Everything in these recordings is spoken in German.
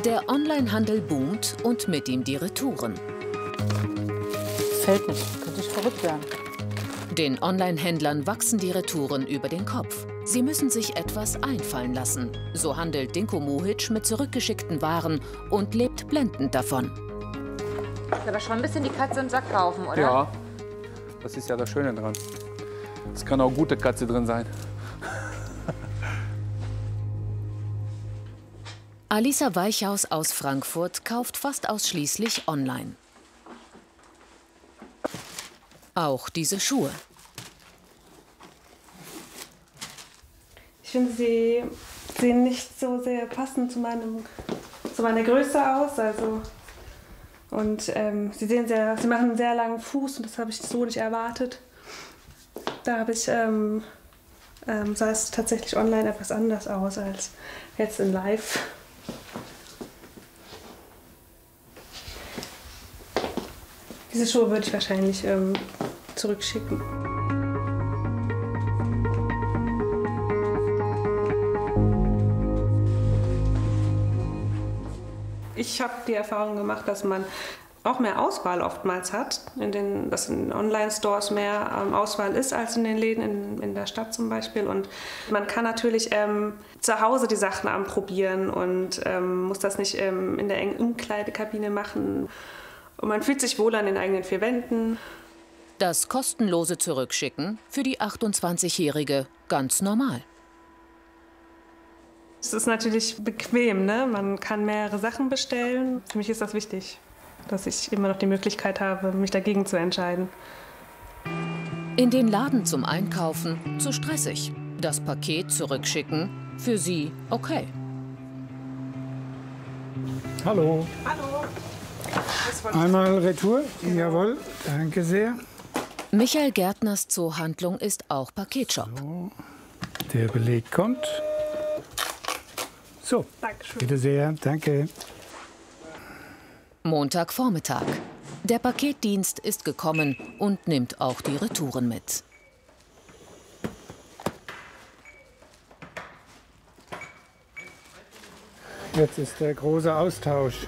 Der Onlinehandel boomt und mit ihm die Retouren. Fällt nicht, könnte ich verrückt werden. Den Online-Händlern wachsen die Retouren über den Kopf. Sie müssen sich etwas einfallen lassen. So handelt Dinko Muhic mit zurückgeschickten Waren und lebt blendend davon. Ist aber schon ein bisschen die Katze im Sack kaufen, oder? Ja, das ist ja das Schöne dran. Es kann auch gute Katze drin sein. Alisa Weichhaus aus Frankfurt kauft fast ausschließlich online. Auch diese Schuhe. Ich finde, sie sehen nicht so sehr passend zu meiner Größe aus. Also, und sie machen einen sehr langen Fuß und das habe ich so nicht erwartet. Da habe ich, sah es tatsächlich online etwas anders aus als jetzt in Live. Diese Schuhe würde ich wahrscheinlich zurückschicken. Ich habe die Erfahrung gemacht, dass man auch mehr Auswahl oftmals hat, dass in Online-Stores mehr Auswahl ist als in den Läden in der Stadt zum Beispiel. Und man kann natürlich zu Hause die Sachen anprobieren und muss das nicht in der engen Umkleidekabine machen. Und man fühlt sich wohl an den eigenen vier Wänden. Das kostenlose Zurückschicken für die 28-Jährige ganz normal. Es ist natürlich bequem, ne? Man kann mehrere Sachen bestellen. Für mich ist das wichtig, dass ich immer noch die Möglichkeit habe, mich dagegen zu entscheiden. In den Laden zum Einkaufen zu stressig. Das Paket zurückschicken, für sie okay. Hallo. Hallo. Einmal Retour. Jawohl, danke sehr. Michael Gärtners Zoohandlung ist auch Paketshop. So, der Beleg kommt. So, Dankeschön. bitte sehr, danke. Montagvormittag. Der Paketdienst ist gekommen und nimmt auch die Retouren mit. Jetzt ist der große Austausch.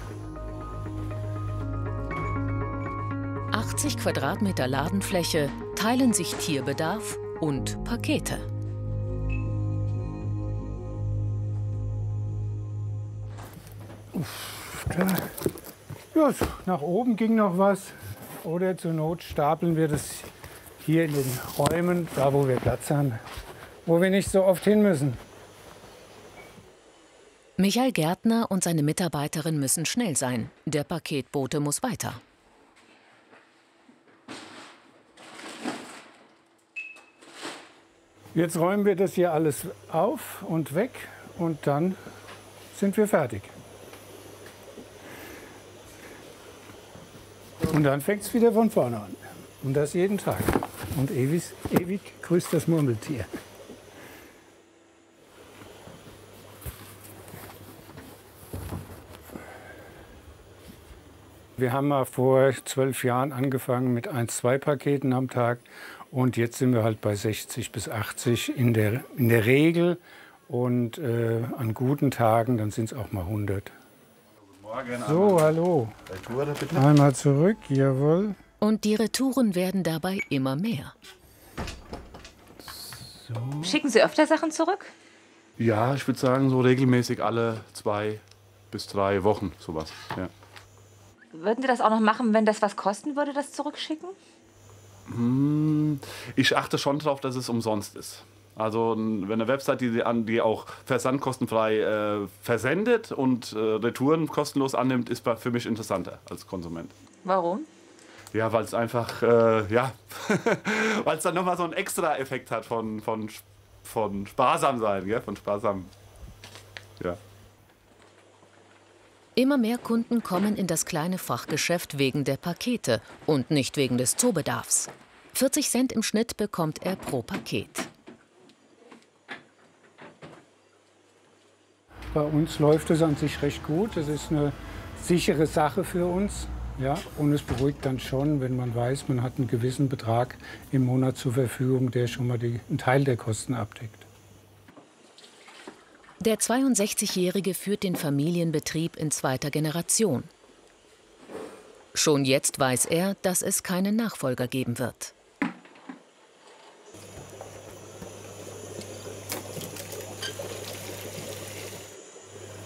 80 Quadratmeter Ladenfläche teilen sich Tierbedarf und Pakete. Klar. Ja, so, nach oben ging noch was. Oder zur Not stapeln wir das hier in den Räumen, da wo wir Platz haben, wo wir nicht so oft hin müssen. Michael Gärtner und seine Mitarbeiterin müssen schnell sein. Der Paketbote muss weiter. Jetzt räumen wir das hier alles auf und weg und dann sind wir fertig. Und dann fängt es wieder von vorne an. Und das jeden Tag. Und ewig grüßt das Murmeltier. Wir haben mal vor 12 Jahren angefangen mit 1, 2 Paketen am Tag. Und jetzt sind wir halt bei 60 bis 80 in der Regel. Und an guten Tagen, dann sind es auch mal 100. So, hallo. Retour, bitte. Einmal zurück, jawohl. Und die Retouren werden dabei immer mehr. So. Schicken Sie öfter Sachen zurück? Ja, ich würde sagen, so regelmäßig alle 2 bis 3 Wochen, sowas. Ja. Würden Sie das auch noch machen, wenn das was kosten würde, das zurückschicken? Ich achte schon darauf, dass es umsonst ist. Also wenn eine Website, die auch versandkostenfrei versendet und Retouren kostenlos annimmt, ist für mich interessanter als Konsument. Warum? Ja, weil es einfach, weil es dann nochmal so einen Extra-Effekt hat von sparsam sein, gell? Von sparsam, ja. Immer mehr Kunden kommen in das kleine Fachgeschäft wegen der Pakete und nicht wegen des Zoobedarfs. 40 Cent im Schnitt bekommt er pro Paket. Bei uns läuft es an sich recht gut. Es ist eine sichere Sache für uns. Ja, und es beruhigt dann schon, wenn man weiß, man hat einen gewissen Betrag im Monat zur Verfügung, der schon mal einen Teil der Kosten abdeckt. Der 62-Jährige führt den Familienbetrieb in zweiter Generation. Schon jetzt weiß er, dass es keinen Nachfolger geben wird.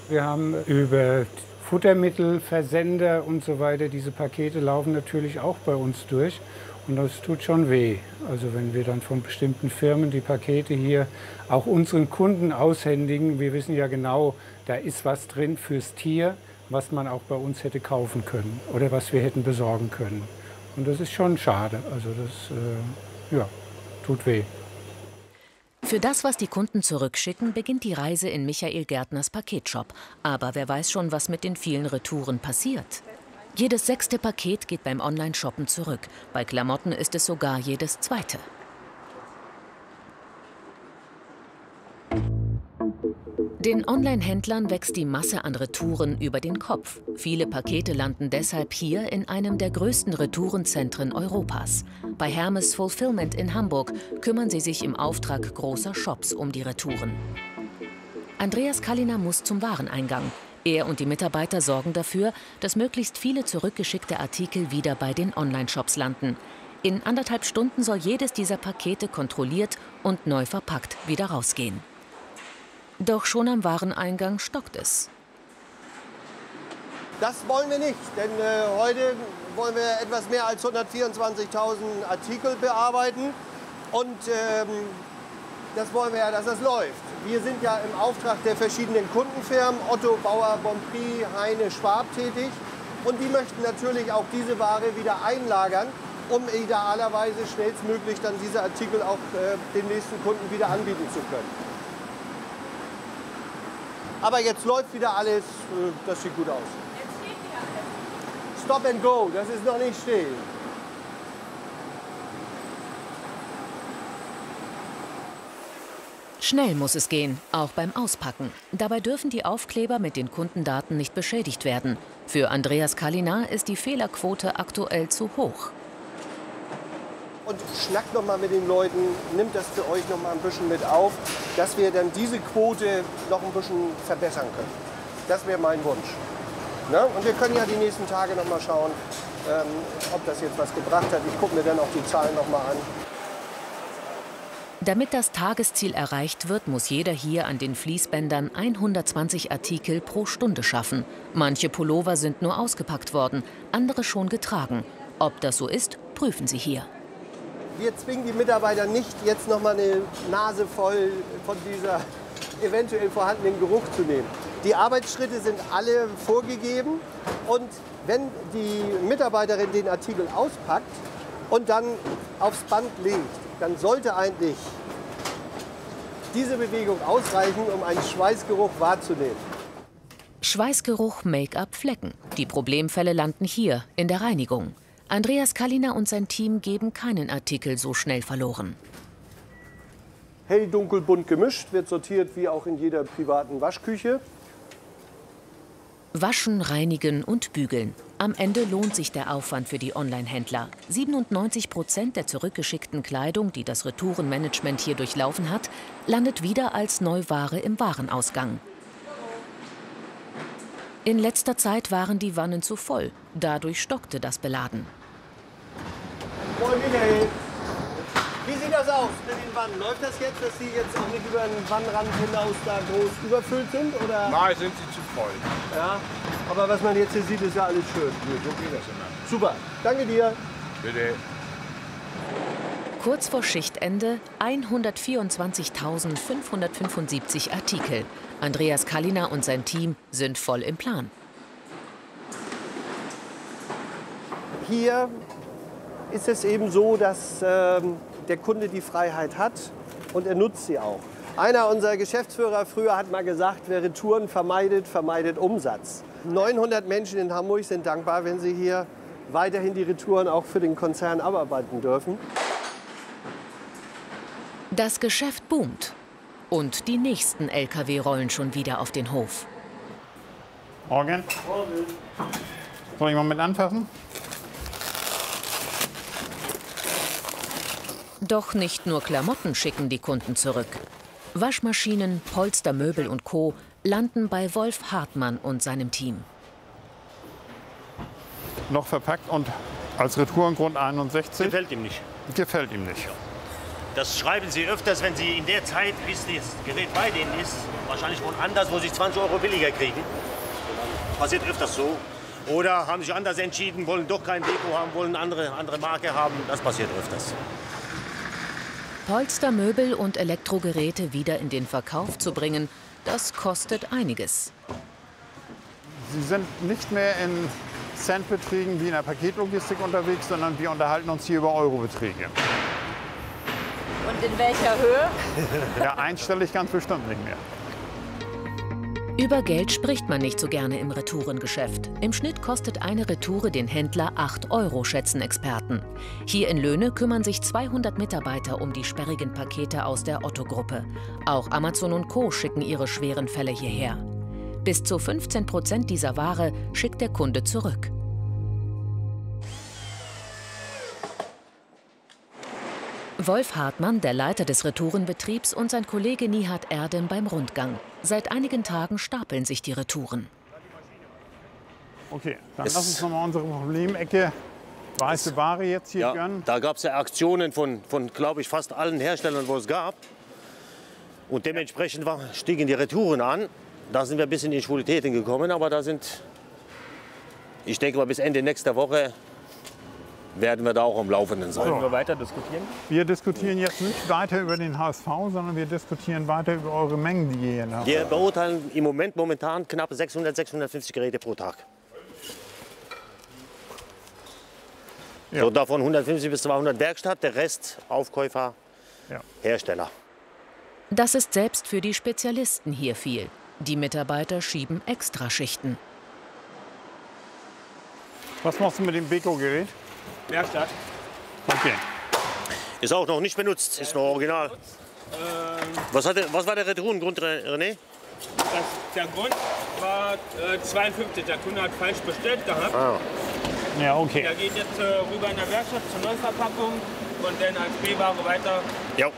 Wir haben über Futtermittelversender und so weiter, diese Pakete laufen natürlich auch bei uns durch. Und das tut schon weh. Also wenn wir dann von bestimmten Firmen die Pakete hier auch unseren Kunden aushändigen, wir wissen ja genau, da ist was drin fürs Tier, was man auch bei uns hätte kaufen können oder was wir hätten besorgen können. Und das ist schon schade. Also das tut weh. Für das, was die Kunden zurückschicken, beginnt die Reise in Michael Gärtners Paketshop. Aber wer weiß schon, was mit den vielen Retouren passiert. Jedes 6. Paket geht beim Online-Shoppen zurück. Bei Klamotten ist es sogar jedes 2. Den Online-Händlern wächst die Masse an Retouren über den Kopf. Viele Pakete landen deshalb hier in einem der größten Retourenzentren Europas. Bei Hermes Fulfillment in Hamburg kümmern sie sich im Auftrag großer Shops um die Retouren. Andreas Kalliner muss zum Wareneingang. Er und die Mitarbeiter sorgen dafür, dass möglichst viele zurückgeschickte Artikel wieder bei den Online-Shops landen. In 1,5 Stunden soll jedes dieser Pakete kontrolliert und neu verpackt wieder rausgehen. Doch schon am Wareneingang stockt es. Das wollen wir nicht, denn heute wollen wir etwas mehr als 124.000 Artikel bearbeiten. Und das wollen wir ja, dass das läuft. Wir sind ja im Auftrag der verschiedenen Kundenfirmen, Otto, Bauer, Bonprix, Heine, Schwab tätig. Und die möchten natürlich auch diese Ware wieder einlagern, um idealerweise schnellstmöglich dann diese Artikel auch den nächsten Kunden wieder anbieten zu können. Aber jetzt läuft wieder alles, das sieht gut aus. Jetzt steht wieder alles. Stop and go, das ist noch nicht still. Schnell muss es gehen, auch beim Auspacken. Dabei dürfen die Aufkleber mit den Kundendaten nicht beschädigt werden. Für Andreas Kalliner ist die Fehlerquote aktuell zu hoch. Und schnackt noch mal mit den Leuten, nimmt das für euch noch mal ein bisschen mit auf, dass wir dann diese Quote noch ein bisschen verbessern können. Das wäre mein Wunsch. Ne? Und wir können ja die nächsten Tage noch mal schauen, ob das jetzt was gebracht hat. Ich gucke mir dann auch die Zahlen noch mal an. Damit das Tagesziel erreicht wird, muss jeder hier an den Fließbändern 120 Artikel pro Stunde schaffen. Manche Pullover sind nur ausgepackt worden, andere schon getragen. Ob das so ist, prüfen Sie hier. Wir zwingen die Mitarbeiter nicht, jetzt noch mal eine Nase voll von dieser eventuell vorhandenen Geruch zu nehmen. Die Arbeitsschritte sind alle vorgegeben und wenn die Mitarbeiterin den Artikel auspackt und dann aufs Band legt, dann sollte eigentlich diese Bewegung ausreichen, um einen Schweißgeruch wahrzunehmen. Schweißgeruch, Make-up, Flecken. Die Problemfälle landen hier, in der Reinigung. Andreas Kalliner und sein Team geben keinen Artikel so schnell verloren. Hell, dunkel, bunt gemischt, wird sortiert wie auch in jeder privaten Waschküche. Waschen, reinigen und bügeln. Am Ende lohnt sich der Aufwand für die Online-Händler. 97% der zurückgeschickten Kleidung, die das Retourenmanagement hier durchlaufen hat, landet wieder als Neuware im Warenausgang. In letzter Zeit waren die Wannen zu voll. Dadurch stockte das Beladen. Moin Michael, wie sieht das aus mit den Wannen? Läuft das jetzt, dass Sie jetzt auch nicht über den Wannenrand hinaus da groß überfüllt sind? Oder? Nein, sind sie zu voll. Ja, aber was man jetzt hier sieht, ist ja alles schön. So geht das immer. Super, danke dir. Bitte. Kurz vor Schichtende 124.575 Artikel. Andreas Kalliner und sein Team sind voll im Plan. Hier ist es eben so, dass der Kunde die Freiheit hat und er nutzt sie auch. Einer unserer Geschäftsführer früher hat mal gesagt, wer Retouren vermeidet, vermeidet Umsatz. 900 Menschen in Hamburg sind dankbar, wenn sie hier weiterhin die Retouren auch für den Konzern abarbeiten dürfen. Das Geschäft boomt. Und die nächsten Lkw rollen schon wieder auf den Hof. Morgen. Soll ich mal mit anfassen? Doch nicht nur Klamotten schicken die Kunden zurück. Waschmaschinen, Polster, Möbel und Co. landen bei Wolf Hartmann und seinem Team. Noch verpackt und als Retourengrund 61. Gefällt ihm nicht. Gefällt ihm nicht. Das schreiben Sie öfters, wenn Sie in der Zeit, bis das Gerät bei denen ist, wahrscheinlich woanders, wo Sie 20 € billiger kriegen. Passiert öfters so. Oder haben sich anders entschieden, wollen doch kein Deko haben, wollen andere Marke haben. Das passiert öfters. Polster, Möbel und Elektrogeräte wieder in den Verkauf zu bringen, das kostet einiges. Sie sind nicht mehr in Centbeträgen wie in der Paketlogistik unterwegs, sondern wir unterhalten uns hier über Eurobeträge. Und in welcher Höhe? Ja, einstellig ganz bestimmt nicht mehr. Über Geld spricht man nicht so gerne im Retourengeschäft. Im Schnitt kostet eine Retoure den Händler 8 €, schätzen Experten. Hier in Löhne kümmern sich 200 Mitarbeiter um die sperrigen Pakete aus der Otto-Gruppe. Auch Amazon und Co. schicken ihre schweren Fälle hierher. Bis zu 15% dieser Ware schickt der Kunde zurück. Wolf Hartmann, der Leiter des Retourenbetriebs, und sein Kollege Nihat Erdem beim Rundgang. Seit einigen Tagen stapeln sich die Retouren. Okay, dann lass uns noch mal unsere Problemecke weiße Ware jetzt hier gönnen. Da gab es ja Aktionen von glaube ich, fast allen Herstellern, wo es gab. Und dementsprechend stiegen die Retouren an. Da sind wir ein bisschen in Schwulitäten gekommen, aber ich denke mal, bis Ende nächster Woche werden wir da auch am Laufenden sein. Wollen wir weiter diskutieren? Wir diskutieren jetzt nicht weiter über den HSV, sondern wir diskutieren weiter über eure Mengen, die ihr hier habt. Wir beurteilen momentan knapp 650 Geräte pro Tag. Ja. So, davon 150 bis 200 Werkstatt, der Rest Aufkäufer, Hersteller. Das ist selbst für die Spezialisten hier viel. Die Mitarbeiter schieben Extraschichten. Was machst du mit dem Beko-Gerät? Werkstatt. Okay. Ist auch noch nicht benutzt, ist noch original. Was war der Retourengrund, René? Der Grund war 52. Der Kunde hat falsch bestellt gehabt. Ja, okay. Der geht jetzt rüber in der Werkstatt zur Neuverpackung und dann als B-Ware weiter. Ja.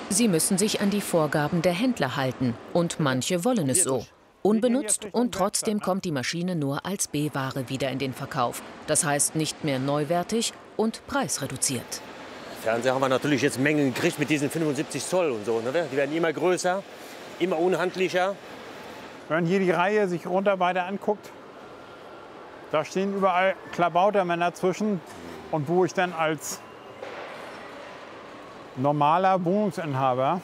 Sie müssen sich an die Vorgaben der Händler halten. Und manche wollen es so. Unbenutzt und trotzdem kommt die Maschine nur als B-Ware wieder in den Verkauf. Das heißt nicht mehr neuwertig und preisreduziert. Fernseher haben wir natürlich jetzt Mengen gekriegt mit diesen 75 Zoll und so. Ne? Die werden immer größer, immer unhandlicher. Wenn man hier die Reihe sich runter weiter anguckt, da stehen überall Klabautermänner zwischen. Und wo ich dann als normaler Wohnungsinhaber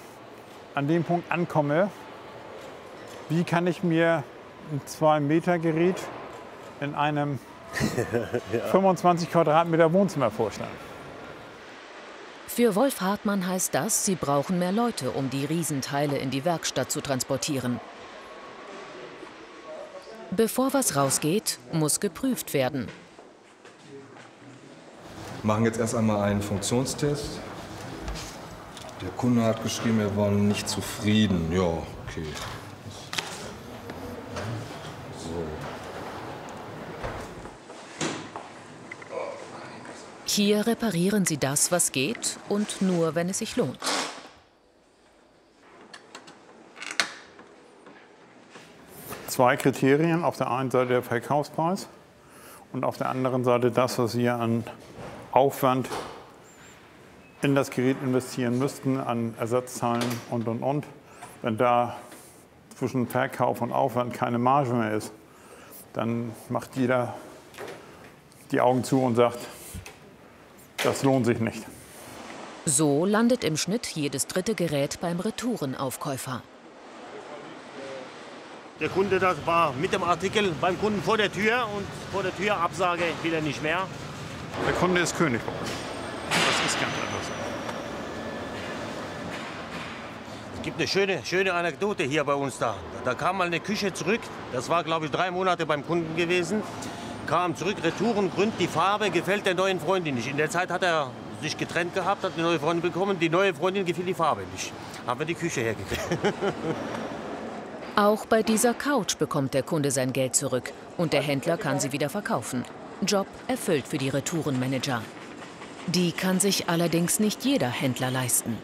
an dem Punkt ankomme, wie kann ich mir ein 2-Meter-Gerät in einem 25 Quadratmeter Wohnzimmer vorstellen? Für Wolf Hartmann heißt das, sie brauchen mehr Leute, um die Riesenteile in die Werkstatt zu transportieren. Bevor was rausgeht, muss geprüft werden. Wir machen jetzt erst einmal einen Funktionstest. Der Kunde hat geschrieben, er war nicht zufrieden. Ja, okay. Hier reparieren sie das, was geht, und nur, wenn es sich lohnt. Zwei Kriterien. Auf der einen Seite der Verkaufspreis und auf der anderen Seite das, was wir an Aufwand in das Gerät investieren müssten, an Ersatzteilen und. Wenn da zwischen Verkauf und Aufwand keine Marge mehr ist, dann macht jeder die Augen zu und sagt, das lohnt sich nicht. So landet im Schnitt jedes dritte Gerät beim Retourenaufkäufer. Der Kunde, das war mit dem Artikel beim Kunden vor der Tür und vor der Tür Absage wieder nicht mehr. Der Kunde ist König bei uns. Das ist ganz anders. Es gibt eine schöne Anekdote hier bei uns da. Da kam mal eine Küche zurück. Das war, glaube ich, 3 Monate beim Kunden gewesen. Kam zurück, Retourengrund, die Farbe gefällt der neuen Freundin nicht. In der Zeit hat er sich getrennt gehabt, hat eine neue Freundin bekommen. Die neue Freundin gefiel die Farbe nicht. Haben wir die Küche hergekriegt. Auch bei dieser Couch bekommt der Kunde sein Geld zurück und der Händler kann sie wieder verkaufen. Job erfüllt für die Retourenmanager. Die kann sich allerdings nicht jeder Händler leisten.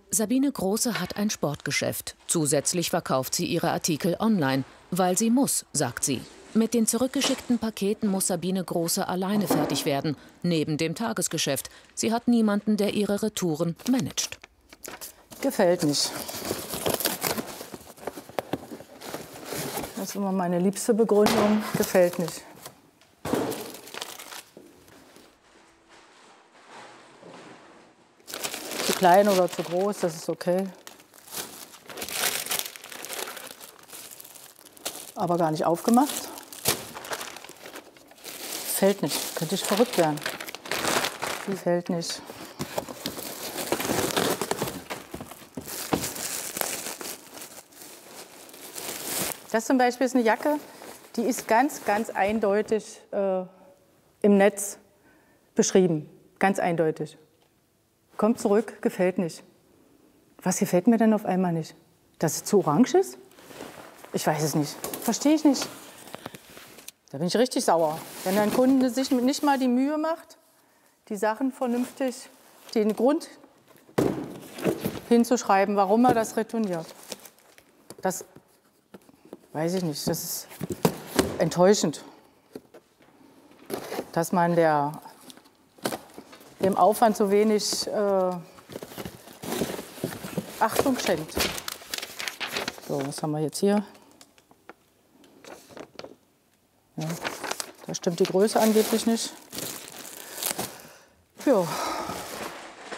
Sabine Große hat ein Sportgeschäft. Zusätzlich verkauft sie ihre Artikel online, weil sie muss, sagt sie. Mit den zurückgeschickten Paketen muss Sabine Große alleine fertig werden, neben dem Tagesgeschäft. Sie hat niemanden, der ihre Retouren managt. Gefällt nicht. Das ist immer meine liebste Begründung. Gefällt nicht. Zu klein oder zu groß, das ist okay. Aber gar nicht aufgemacht. Fällt nicht. Könnte ich verrückt werden. Die fällt nicht. Das zum Beispiel ist eine Jacke, die ist ganz, ganz eindeutig im Netz beschrieben. Ganz eindeutig. Kommt zurück, gefällt nicht. Was gefällt mir denn auf einmal nicht? Dass es zu orange ist? Ich weiß es nicht. Verstehe ich nicht. Da bin ich richtig sauer. Wenn ein Kunde sich nicht mal die Mühe macht, die Sachen vernünftig, den Grund hinzuschreiben, warum er das retourniert. Das weiß ich nicht. Das ist enttäuschend, dass man dem Aufwand so wenig Achtung schenkt. So, was haben wir jetzt hier? Ja, da stimmt die Größe angeblich nicht. Ja.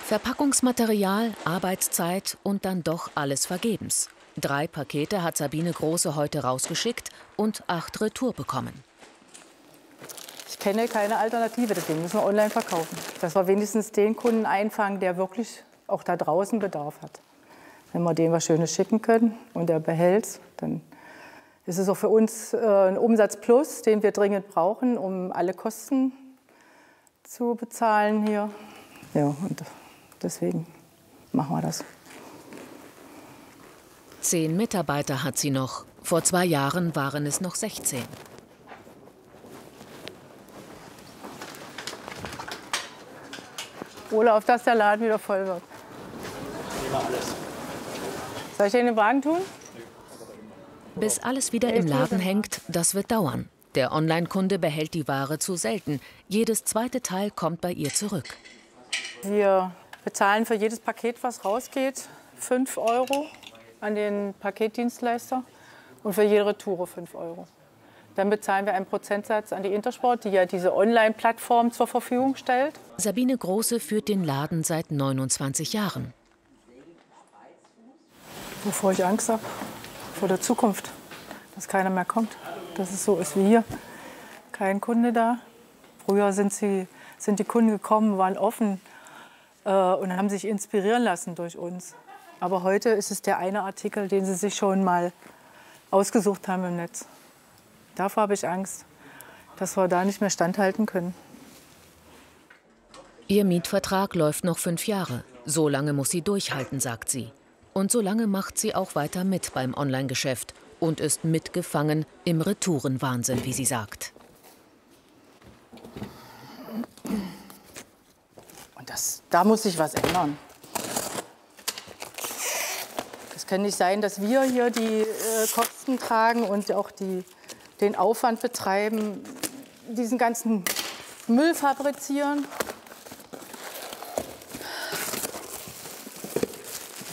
Verpackungsmaterial, Arbeitszeit und dann doch alles vergebens. 3 Pakete hat Sabine Große heute rausgeschickt und 8 Retour bekommen. Ich kenne keine Alternative, deswegen müssen wir online verkaufen. Dass wir wenigstens den Kunden einfangen, der wirklich auch da draußen Bedarf hat. Wenn wir dem was Schönes schicken können und der behält es, dann ist es auch für uns ein Umsatzplus, den wir dringend brauchen, um alle Kosten zu bezahlen hier. Ja, und deswegen machen wir das. 10 Mitarbeiter hat sie noch. Vor 2 Jahren waren es noch 16. Oder auf dass der Laden wieder voll wird. Soll ich den in den Wagen tun? Bis alles wieder im Laden hängt, das wird dauern. Der Online-Kunde behält die Ware zu selten. Jedes zweite Teil kommt bei ihr zurück. Wir bezahlen für jedes Paket, was rausgeht, 5 € an den Paketdienstleister und für jede Retour 5 €. Dann bezahlen wir einen Prozentsatz an die Intersport, die ja diese Online-Plattform zur Verfügung stellt. Sabine Große führt den Laden seit 29 Jahren. Wovor ich Angst habe? Vor der Zukunft, dass keiner mehr kommt. Dass es so ist wie hier. Kein Kunde da. Früher sind die Kunden gekommen, waren offen und haben sich inspirieren lassen durch uns. Aber heute ist es der eine Artikel, den sie sich schon mal ausgesucht haben im Netz. Davor habe ich Angst, dass wir da nicht mehr standhalten können. Ihr Mietvertrag läuft noch 5 Jahre. So lange muss sie durchhalten, sagt sie. Und so lange macht sie auch weiter mit beim Online-Geschäft und ist mitgefangen im Retourenwahnsinn, wie sie sagt. Und da muss sich was ändern. Es kann nicht sein, dass wir hier die Kosten tragen und auch den Aufwand betreiben, diesen ganzen Müll fabrizieren.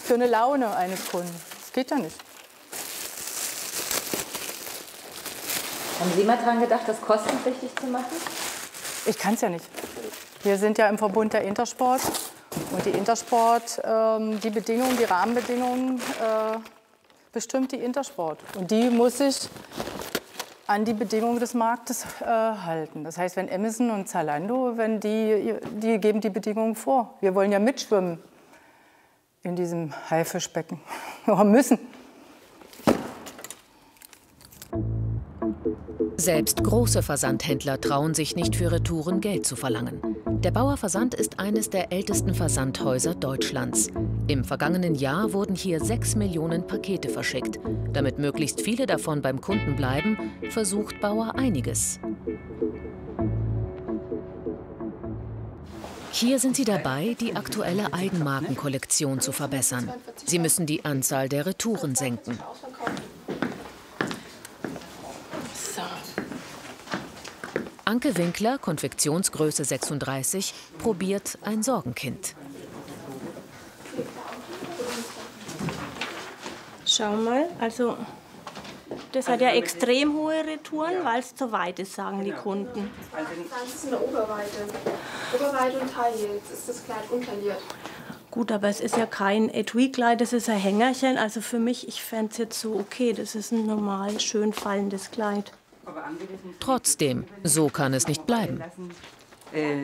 Für eine Laune eines Kunden. Das geht ja nicht. Haben Sie mal daran gedacht, das kostenpflichtig zu machen? Ich kann es ja nicht. Wir sind ja im Verbund der Intersport. Und die Intersport, die Bedingungen, die Rahmenbedingungen bestimmt die Intersport. Und die muss sich an die Bedingungen des Marktes halten. Das heißt, wenn Amazon und Zalando, die geben die Bedingungen vor. Wir wollen ja mitschwimmen in diesem Haifischbecken. Wir müssen. Selbst große Versandhändler trauen sich nicht für Retouren Geld zu verlangen. Der Bauer Versand ist eines der ältesten Versandhäuser Deutschlands. Im vergangenen Jahr wurden hier 6 Millionen Pakete verschickt. Damit möglichst viele davon beim Kunden bleiben, versucht Bauer einiges. Hier sind sie dabei, die aktuelle Eigenmarkenkollektion zu verbessern. Sie müssen die Anzahl der Retouren senken. Anke Winkler, Konfektionsgröße 36, probiert ein Sorgenkind. Schau mal, also das hat ja extrem hohe Retouren, weil es zu weit ist, sagen die Kunden. Das ist eine Oberweite. Oberweite und tailliert. Jetzt ist das Kleid unterliert. Gut, aber es ist ja kein Etui-Kleid, das ist ein Hängerchen. Also für mich, ich fände es jetzt so okay, das ist ein normal, schön fallendes Kleid. Trotzdem, so kann es nicht bleiben.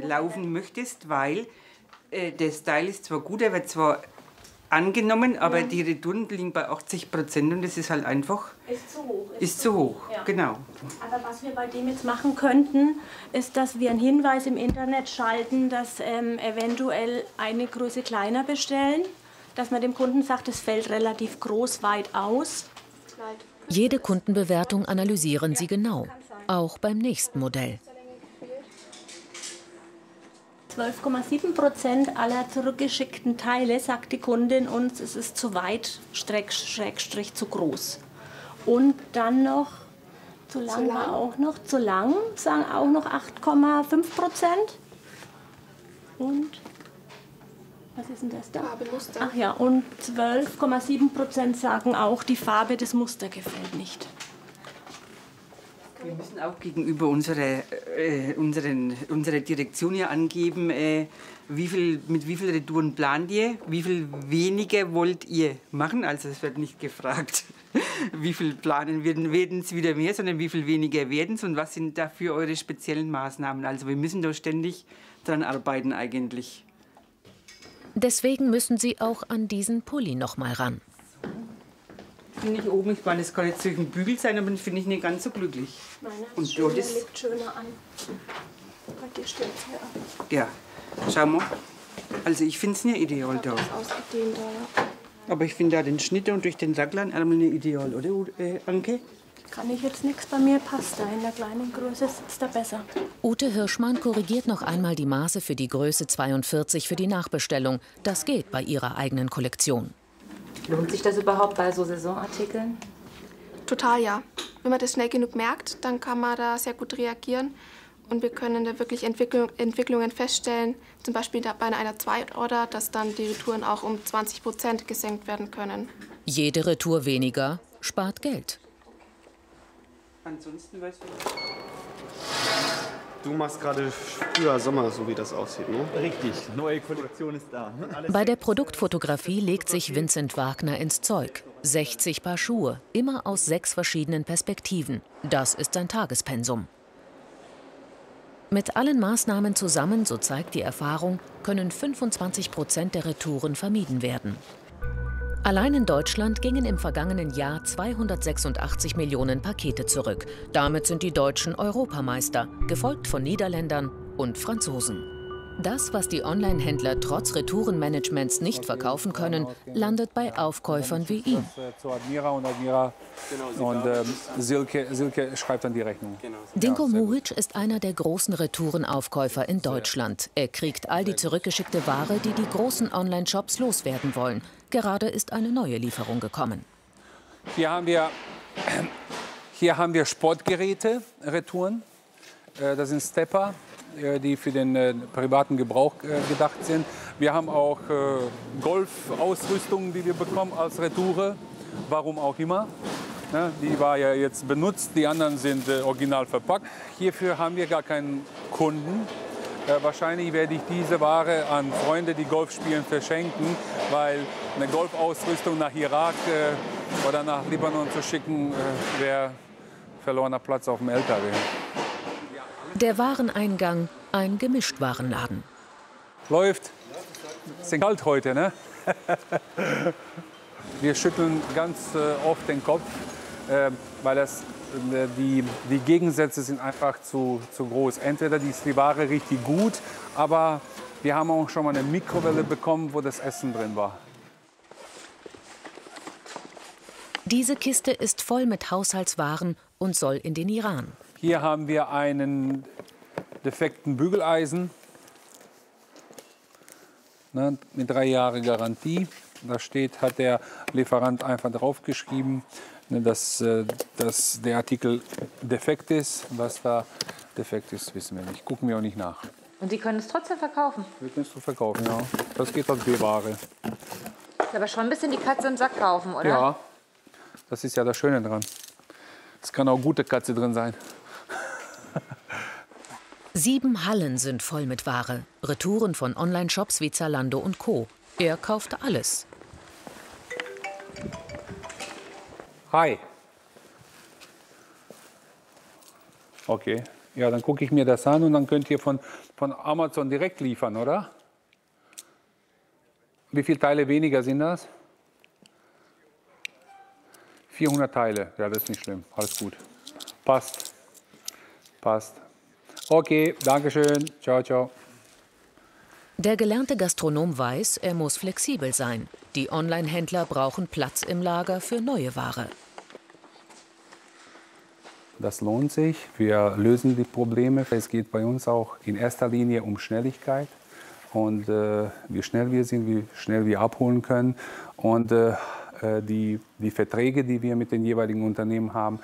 Laufen möchtest, weil der Style ist zwar gut, er wird zwar angenommen, aber ja, die Retouren liegen bei 80% und das ist halt einfach... Ist zu hoch. Ist zu hoch, ja, genau. Aber was wir bei dem jetzt machen könnten, ist, dass wir einen Hinweis im Internet schalten, dass eventuell eine Größe kleiner bestellen, dass man dem Kunden sagt, es fällt relativ groß weit aus. Jede Kundenbewertung analysieren sie genau, auch beim nächsten Modell. 12,7% aller zurückgeschickten Teile, sagt die Kundin uns, es ist zu weit, Schrägstrich zu groß. Und dann noch, zu lang war auch noch, zu lang, sagen auch noch 8,5%. Und, was ist denn das da? Farbe, Muster. Ach ja, und 12,7% sagen auch, die Farbe des Muster gefällt nicht. Wir müssen auch gegenüber unserer Direktion ja angeben, mit wie viel Retouren plant ihr, wie viel weniger wollt ihr machen. Also es wird nicht gefragt, wie viel planen werden es wieder mehr, sondern wie viel weniger werden es und was sind dafür eure speziellen Maßnahmen. Also wir müssen da ständig dran arbeiten eigentlich. Deswegen müssen sie auch an diesen Pulli noch mal ran. Finde ich oben, ich meine, es kann jetzt durch den Bügel sein, aber finde ich nicht ganz so glücklich. Meine und schöner, das liegt schöner an. Bei dir steht es her. Ja, schau mal. Also ich finde es nicht ideal da. Ausgedehnt, ja. Aber ich finde da den Schnitt und durch den Sacklereinärmel nicht ideal, oder Anke? Kann ich jetzt nichts, bei mir passt da. In der kleinen Größe sitzt da besser. Ute Hirschmann korrigiert noch einmal die Maße für die Größe 42 für die Nachbestellung. Das geht bei ihrer eigenen Kollektion. Lohnt sich das überhaupt bei so Saisonartikeln? Total, ja. Wenn man das schnell genug merkt, dann kann man da sehr gut reagieren. Und wir können da wirklich Entwicklungen feststellen, zum Beispiel bei einer Zweitorder, dass dann die Retouren auch um 20% gesenkt werden können. Jede Retour weniger spart Geld. Ansonsten weißt du... Du machst gerade früher Sommer, so wie das aussieht, ne? Richtig, neue Kollektion ist da. Bei der Produktfotografie legt sich Vincent Wagner ins Zeug. 60 Paar Schuhe, immer aus 6 verschiedenen Perspektiven. Das ist sein Tagespensum. Mit allen Maßnahmen zusammen, so zeigt die Erfahrung, können 25% der Retouren vermieden werden. Allein in Deutschland gingen im vergangenen Jahr 286 Millionen Pakete zurück. Damit sind die Deutschen Europameister, gefolgt von Niederländern und Franzosen. Das, was die Online-Händler trotz Retourenmanagements nicht verkaufen können, landet bei Aufkäufern wie ihm. Zu Admira und Silke schreibt dann die Rechnung. Dinko Muric ist einer der großen Retourenaufkäufer in Deutschland. Er kriegt all die zurückgeschickte Ware, die die großen Online-Shops loswerden wollen. Gerade ist eine neue Lieferung gekommen. Hier haben wir Sportgeräte, Retouren. Das sind Stepper, die für den privaten Gebrauch gedacht sind. Wir haben auch Golfausrüstung, die wir bekommen als Retoure, warum auch immer. Die war ja jetzt benutzt, die anderen sind original verpackt. Hierfür haben wir gar keinen Kunden. Wahrscheinlich werde ich diese Ware an Freunde, die Golf spielen, verschenken, weil eine Golfausrüstung nach Irak oder nach Libanon zu schicken, wäre verlorener Platz auf dem LKW. Der Wareneingang, ein Gemischtwarenladen. Läuft. Ist kalt heute, ne? Wir schütteln ganz oft den Kopf, weil die Gegensätze sind einfach zu groß. Entweder ist die Ware richtig gut, aber wir haben auch schon mal eine Mikrowelle bekommen, wo das Essen drin war. Diese Kiste ist voll mit Haushaltswaren und soll in den Iran. Hier haben wir einen defekten Bügeleisen. ne, mit 3 Jahren Garantie. Da steht, hat der Lieferant einfach draufgeschrieben, ne, dass der Artikel defekt ist. Was da defekt ist, wissen wir nicht. Gucken wir auch nicht nach. Und die können es trotzdem verkaufen? Wir können es verkaufen, ja. Das geht als B-Ware. Ist aber schon ein bisschen die Katze im Sack kaufen, oder? Ja, das ist ja das Schöne dran. Es kann auch gute Katze drin sein. 7 Hallen sind voll mit Ware. Retouren von Online-Shops wie Zalando und Co. Er kauft alles. Hi. Okay. Ja, dann gucke ich mir das an und dann könnt ihr von Amazon direkt liefern, oder? Wie viele Teile weniger sind das? 400 Teile. Ja, das ist nicht schlimm. Alles gut. Passt. Passt. Okay, danke schön. Ciao, ciao. Der gelernte Gastronom weiß, er muss flexibel sein. Die Online-Händler brauchen Platz im Lager für neue Ware. Das lohnt sich. Wir lösen die Probleme. Es geht bei uns auch in erster Linie um Schnelligkeit. Und wie schnell wir sind, wie schnell wir abholen können. Und die Verträge, die wir mit den jeweiligen Unternehmen haben,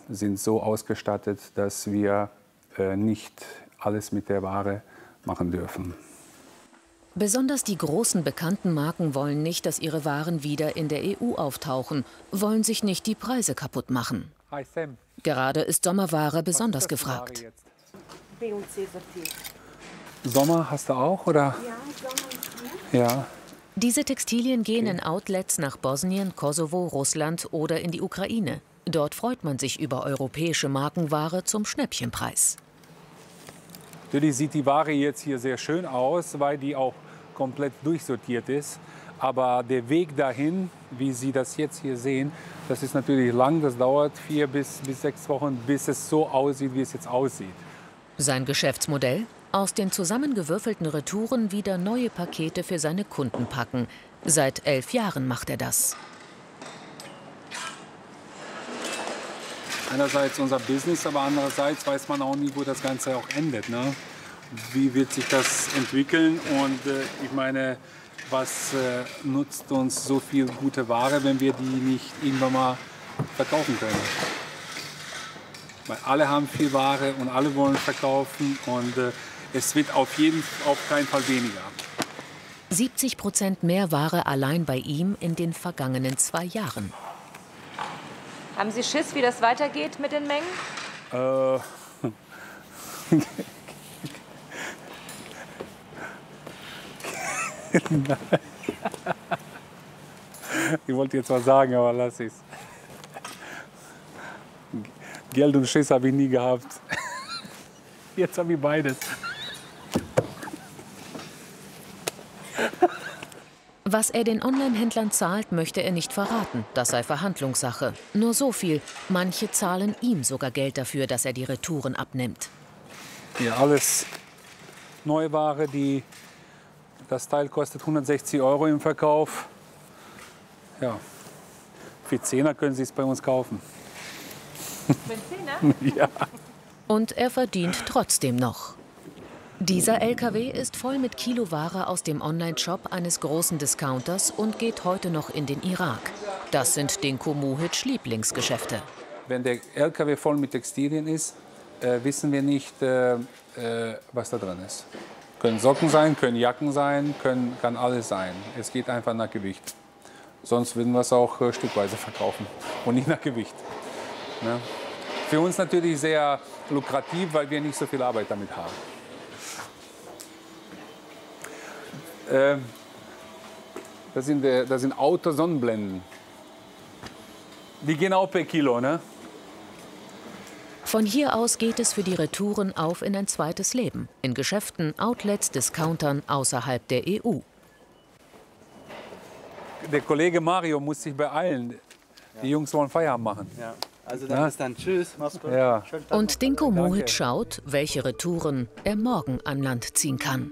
sind so ausgestattet, dass wir nicht alles mit der Ware machen dürfen. Besonders die großen bekannten Marken wollen nicht, dass ihre Waren wieder in der EU auftauchen, wollen sich nicht die Preise kaputt machen. Hi Sam. Gerade ist Sommerware besonders gefragt. B und C sortiert. Sommer hast du auch, oder? Ja, Sommer ist hier. Ja. Diese Textilien gehen in Outlets nach Bosnien, Kosovo, Russland oder in die Ukraine. Dort freut man sich über europäische Markenware zum Schnäppchenpreis. Natürlich sieht die Ware jetzt hier sehr schön aus, weil die auch komplett durchsortiert ist. Aber der Weg dahin, wie Sie das jetzt hier sehen, das ist natürlich lang. Das dauert 4 bis 6 Wochen, bis es so aussieht, wie es jetzt aussieht. Sein Geschäftsmodell? Aus den zusammengewürfelten Retouren wieder neue Pakete für seine Kunden packen. Seit 11 Jahren macht er das. Einerseits unser Business, aber andererseits weiß man auch nie, wo das Ganze auch endet. Ne? Wie wird sich das entwickeln? Und ich meine, was nutzt uns so viel gute Ware, wenn wir die nicht irgendwann mal verkaufen können? Weil alle haben viel Ware und alle wollen verkaufen und es wird auf keinen Fall weniger. 70% mehr Ware allein bei ihm in den vergangenen 2 Jahren. Haben Sie Schiss, wie das weitergeht mit den Mengen? Ich wollte jetzt was sagen, aber lass es. Geld und Schiss habe ich nie gehabt. Jetzt habe ich beides. Was er den Online-Händlern zahlt, möchte er nicht verraten. Das sei Verhandlungssache. Nur so viel. Manche zahlen ihm sogar Geld dafür, dass er die Retouren abnimmt. Hier alles Neuware, das Teil kostet 160 € im Verkauf. Ja, für 10er können Sie es bei uns kaufen. Für 10er? Ja. Und er verdient trotzdem noch. Dieser LKW ist voll mit Kiloware aus dem Online-Shop eines großen Discounters und geht heute noch in den Irak. Das sind Dinko Muhic Lieblingsgeschäfte. Wenn der LKW voll mit Textilien ist, wissen wir nicht, was da drin ist. Können Socken sein, können Jacken sein, kann alles sein. Es geht einfach nach Gewicht. Sonst würden wir es auch stückweise verkaufen und nicht nach Gewicht. Ne? Für uns natürlich sehr lukrativ, weil wir nicht so viel Arbeit damit haben. Das sind Auto-Sonnenblenden. Die gehen auch per Kilo, ne? Von hier aus geht es für die Retouren auf in ein zweites Leben. In Geschäften, Outlets, Discountern außerhalb der EU. Der Kollege Mario muss sich beeilen. Die Jungs wollen Feierabend machen. Ja. Also dann bis dann. Tschüss. Mach's gut. Ja. Und Dinko Muhic schaut, welche Retouren er morgen an Land ziehen kann.